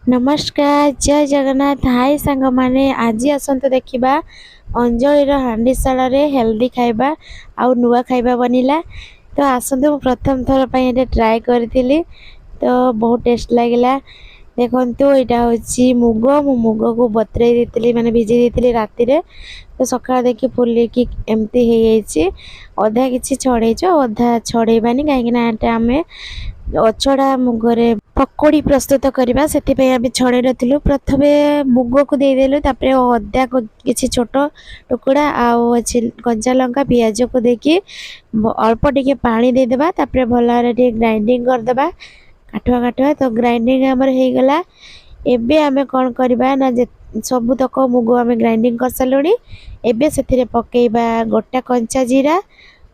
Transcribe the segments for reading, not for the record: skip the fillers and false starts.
नमस्कार जय जगन्नाथ हाय सांग माने आज आसतु देखा अंजलिर हांडीशाल हेल्दी खाइबा आउ नुआ खाइबा बनिला। तो आसतु मु प्रथम थर पे ट्राए करी तो बहुत टेस्ट लगिला। देखो यहाँ हूँ मुग मुग को बतरे दी मैंने भिजे दी राति तो सका देखी फुलिकी एमती अधा कि छड़े अधा छड़ेबानी कहीं आम अछड़ा मुगरे पकोड़ी प्रस्तुत करवा से छड़े नु प्रथम मुग को देदेलु अदा को किसी छोट टुकड़ा आउ कंचा लंका पियाज को देकी अल्प टिके पानी देदेबा भल ग्राइंडिंग करदे काठुआ काठुआ तो ग्राइंडिंग आमर हो गला। एबे आमे कौन करबा ना सबु तक मुग आमे ग्राइंडिंग कर सारूनी। एबे से पकेबा गोटा कंचा जीरा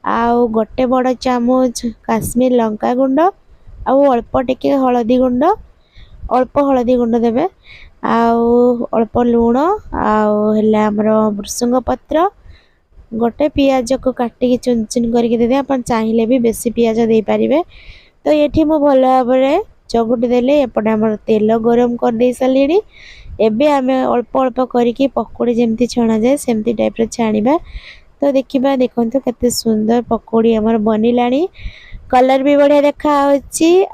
आउ गोटे बड़ चामच काश्मीर लंका गुंड आउ अल्प टिके हलदी गुंड अल्प हलदी गुंड देबे आउ अल्प लूण आउ हमर भृसंग पत्र गोटे पियाज को काटिकी चुन चुन करके देदे। आप चाहिए भी बेसी पियाज दे पारिबे। तो ये मु भल भाव चगुटी देले एपटे आम तेल गरम कर दे सारे। एबे आमे अल्प अल्प करके पकोड़ी जमती छणा जाए सेमती टाइप रे छाणीबा। तो देखिबा देखंतु केते सुंदर पकोड़ी हमर बनिलानी। कलर भी बढ़िया देखा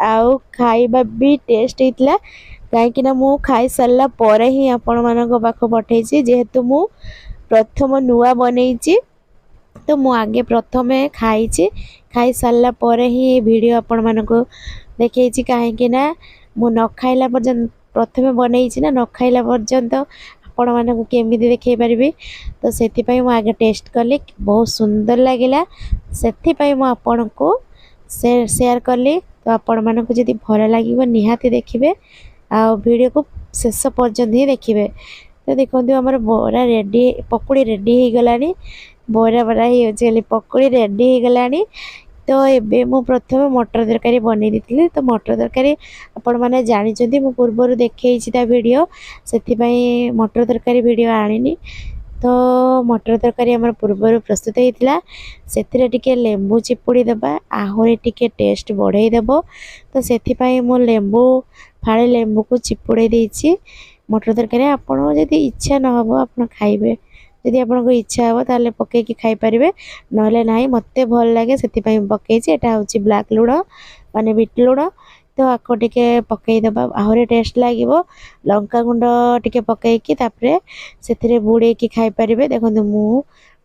आउ खाइबा भी टेस्ट होता कहीं मु खाई सारा पर ही आपण मानक पाख पठे जेहेतु मु प्रथम नुआ बनई तो मु आगे प्रथम खाई सारा पर ही वीडियो आपण मानक देखई कहीं मु न खाइला पर्यंत प्रथम बनई ना न खाइला पर्यंत आपण मानक केमी देखई पारि। तो से आगे टेस्ट कली बहुत सुंदर लगिला से आपण को शेयर कली। तो आपण मानक जदि भल लगे निहाती देखिए आ वीडियो को शेष पर्यंत ही देखिए। तो देखो आमर बरा रेडी पकोड़ी रेडी हो गलानी बरा बरा ही पकोड़ी रेडी हो गलानी। तो एबे मु प्रथम मटर तरकारी बनी दी तो मटर तरकारी आपण माने जानी मु पूर्व देखई वीडियो से मटर तरकारी वीडियो आनी। तो मटर तरकारी आमर पूर्व प्रस्तुत होता से लेंबू चिपुड़ी दबा आहरी टिके टेस्ट बढ़ई देव। तो से मु लेंबू फाड़े लेंबू को चिपुड़े देछि मटर तरकारी आपन जदि इच्छा न हो आप खाइबे जदि आपन को इच्छा हो ताले पके की खाई परिबे नले नाही मते भल लागे से पकेछि। एटा होछि ब्लैक लूण माने बीट लूण तो आको टिके पकई दबा आहरे टेस्ट लागिवो। लंका गुंड टिके पकईकी तापरे सेथिरे बुड़े की खाई परिबे। देखंतु मु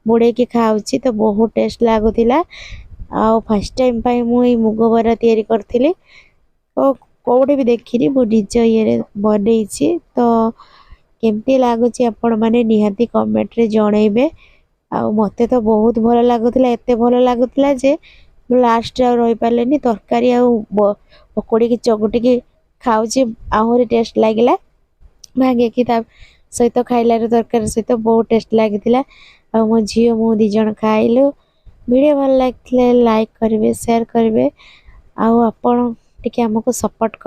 बुड़े की खाउछि तो बहुत टेस्ट लागुतिला। आ फर्स्ट टाइम पाई मु ई मुग बरा तयारी करथिली तो कोउडी भी देखिनी मु निज ये बनईछि। तो केमती लागुछि आपण माने निहाती कमेंट रे जणैबे। आ मते तो बहुत भल लागुतिला एते भल लागुतिला जे लास्ट रही पारे तरकारी पकोड़ी की चगुटी की खाऊँ आहरी टेस्ट लगिला भांगे कि सहित खाइला तरकारी सहित बहुत टेस्ट लगी। मो झी मु दी जन खाइलु वीडियो भल लगे लाइक करेंगे शेयर करेंगे आउ आपण टिके हमको सपोर्ट कर।